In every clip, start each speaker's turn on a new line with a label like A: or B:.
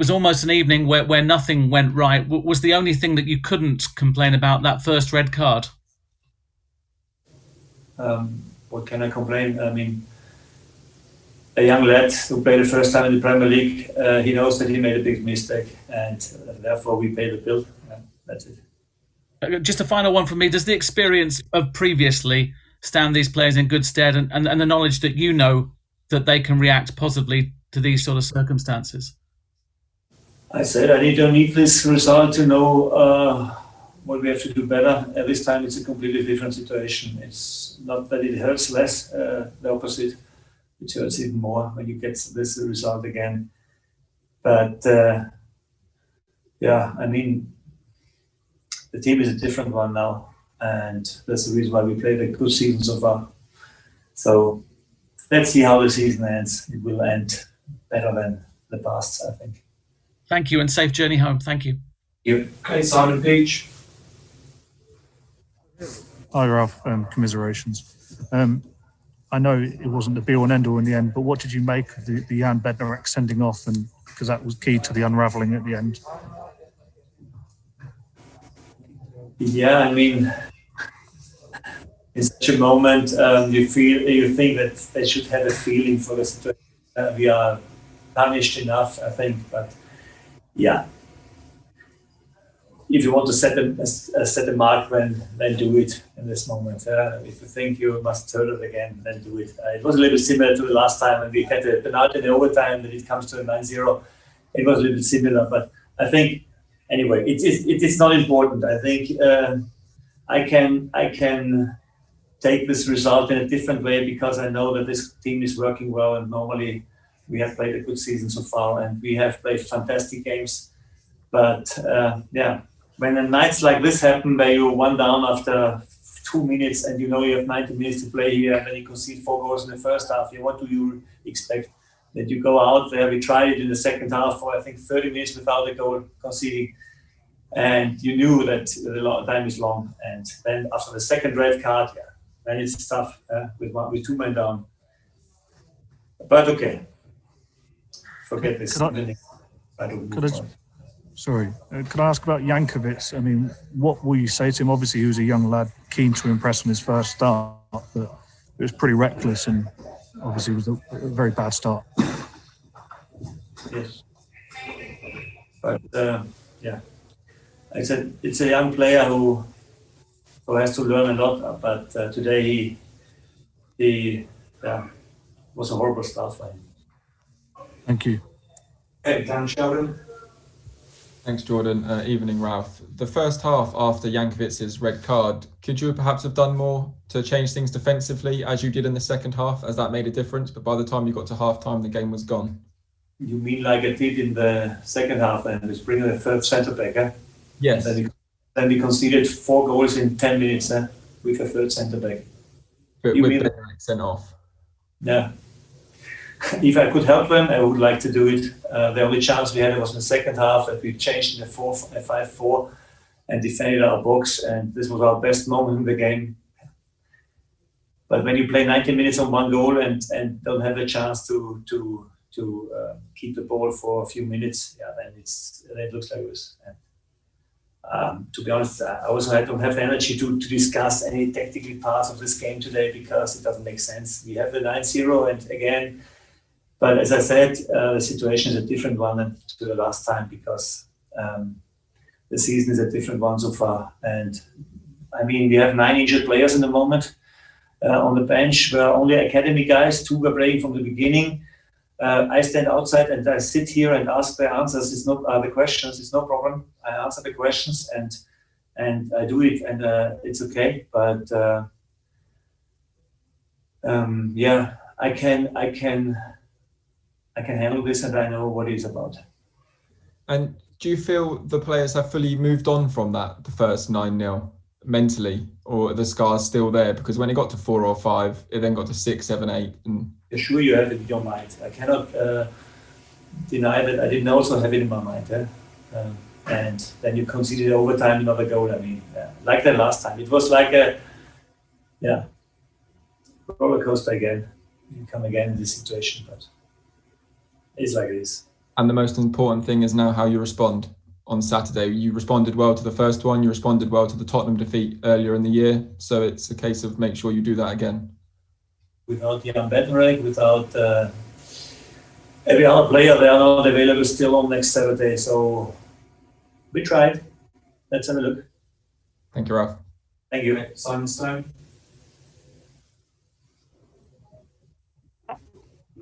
A: was almost an evening where nothing went right. Was the only thing that you couldn't complain about that first red card?
B: What can I complain? I mean, a young lad who played the first time in the Premier League, he knows that he made a big mistake, and therefore we pay the bill. That's it.
A: Just a final one from me. Does the experience of previously stand these players in good stead, and the knowledge that you know that they can react positively to these sort of circumstances?
B: I said I don't need this result to know what we have to do better. At this time, it's a completely different situation. It's not that it hurts less, the opposite. It hurts even more when you get this result again. But yeah, I mean, the team is a different one now, and that's the reason why we played a good season so far. So let's see how the season ends. It will end better than the past, I think.
A: Thank you, and safe journey home. Thank you.
C: Okay, Simon Peach.
D: Hi, Ralph. Commiserations. I know it wasn't the be-all and end-all in the end, but what did you make of the Jan Bednarek sending off? And because that was key to the unravelling at the end.
B: Yeah, I mean, in such a moment, you think that they should have a feeling for the situation. We are punished enough, I think, but yeah. If you want to set a mark, then do it in this moment. If you think you must hurt it again, then do it. It was a little bit similar to the last time when we had a penalty in the overtime, that it comes to a 9-0. It was a little bit similar, but I think anyway, it's not important. I think I can take this result in a different way because I know that this team is working well, and normally we have played a good season so far, and we have played fantastic games. But yeah. When the nights like this happen, where you're one down after 2 minutes and you know you have 90 minutes to play here, and then you concede 4 goals in the first half, what do you expect? That you go out there, we tried it in the second half for I think 30 minutes without a goal conceding, and you knew that the time is long. And then after the second red card, then it's tough with 2 men down. But okay, forget this.
D: Sorry, could I ask about Jankovic? I mean, what will you say to him? Obviously, he was a young lad, keen to impress on his first start, but it was pretty reckless, and obviously it was a very bad start.
B: Yes. But yeah, I said it's a young player who has to learn a lot. But today he was a horrible start for him.
D: Thank you.
C: Hey, Dan Sheldon.
E: Thanks, Jordan. Evening, Ralph. The first half after Jankovic's red card, could you perhaps have done more to change things defensively as you did in the second half, as that made a difference? But by the time you got to half-time, the game was gone.
B: You mean like I did in the second half, and was bringing a third centre-back, eh?
E: Yes.
B: Then we conceded 4 goals in 10 minutes with a third centre-back.
E: But with Bednarek sent off?
B: Yeah. If I could help them, I would like to do it. The only chance we had was in the second half, that we changed in a 5-4 and defended our box, and this was our best moment in the game. But when you play 90 minutes on 1 goal and don't have a chance to keep the ball for a few minutes, then it looks like this. To be honest, I don't have the energy to discuss any technical parts of this game today because it doesn't make sense. We have the 9-0, and again. But as I said, the situation is a different one than to the last time because the season is a different one so far. And I mean, we have 9 injured players in the moment on the bench. We're only academy guys. 2 were playing from the beginning. I stand outside and I sit here and ask the answers. It's not the questions. It's no problem. I answer the questions and I do it, and it's okay. But yeah, I can handle this, and I know what it's about.
E: And do you feel the players have fully moved on from that, the first 9-0, mentally, or are the scars still there? Because when it got to 4 or 5, it then got to 6, 7, 8. And
B: sure, you have it in your mind. I cannot deny that I didn't also have it in my mind. And then you conceded overtime another goal. I mean, like the last time. It was like a roller coaster again. You come again in this situation, but it's like this.
E: And the most important thing is now how you respond on Saturday. You responded well to the first one, you responded well to the Tottenham defeat earlier in the year. So it's a case of make sure you do that again.
B: Without Jan Bettenreich, without every other player, they are not available still on next Saturday. So we tried. Let's have a look.
E: Thank you, Ralph.
B: Thank you.
C: Simon Stone.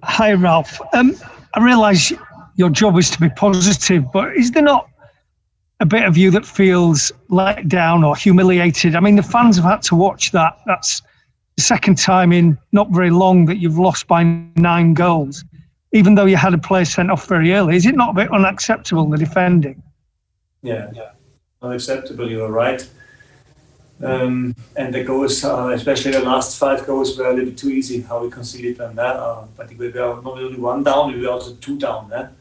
F: Hi, Ralph. I realise your job is to be positive, but is there not a bit of you that feels let down or humiliated? I mean, the fans have had to watch that. That's the second time in not very long that you've lost by 9 goals, even though you had a player sent off very early. Is it not a bit unacceptable, the defending?
B: Yeah, unacceptable. You are right. And the goals, especially the last 5 goals, were a little too easy. How we conceded them there. But we were not only 1 down, we were also 2 down there.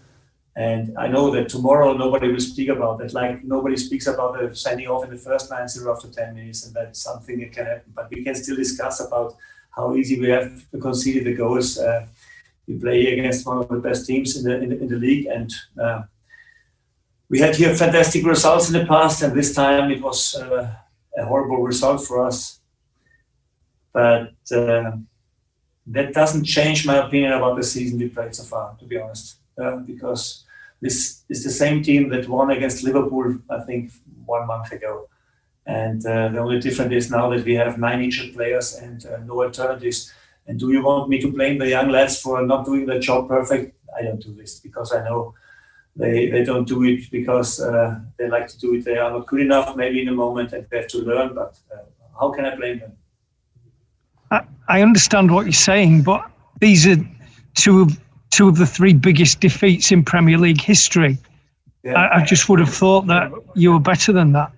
B: And I know that tomorrow nobody will speak about that. Like nobody speaks about the sending off in the first 9-0 after 10 minutes, and that's something that can happen. But we can still discuss about how easy we have to concede the goals. We play against one of the best teams in the league, and we had here fantastic results in the past, and this time it was a horrible result for us. But that doesn't change my opinion about the season we played so far, to be honest, because this is the same team that won against Liverpool, I think, 1 month ago. And the only difference is now that we have 9 injured players and no alternatives. And do you want me to blame the young lads for not doing their job perfect? I don't do this because I know they don't do it because they like to do it. They are not good enough maybe in a moment and they have to learn, but how can I blame them?
F: I understand what you're saying, but these are two of the 3 biggest defeats in Premier League history. Yeah. I just would have thought that you were better than that.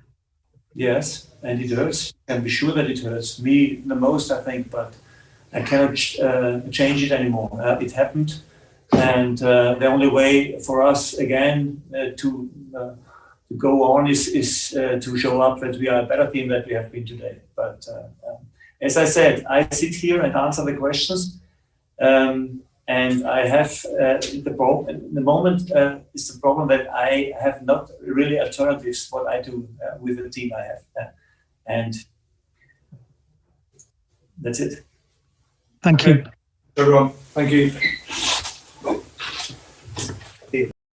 B: Yes, and it hurts. You can be sure that it hurts me the most, I think, but I cannot change it anymore. It happened, and the only way for us again to go on is to show up that we are a better team than we have been today. But as I said, I sit here and answer the questions, and I have the problem. The moment is the problem that I have not really alternatives what I do with the team I have, and that's it.
F: Thank you.
C: Everyone, thank you.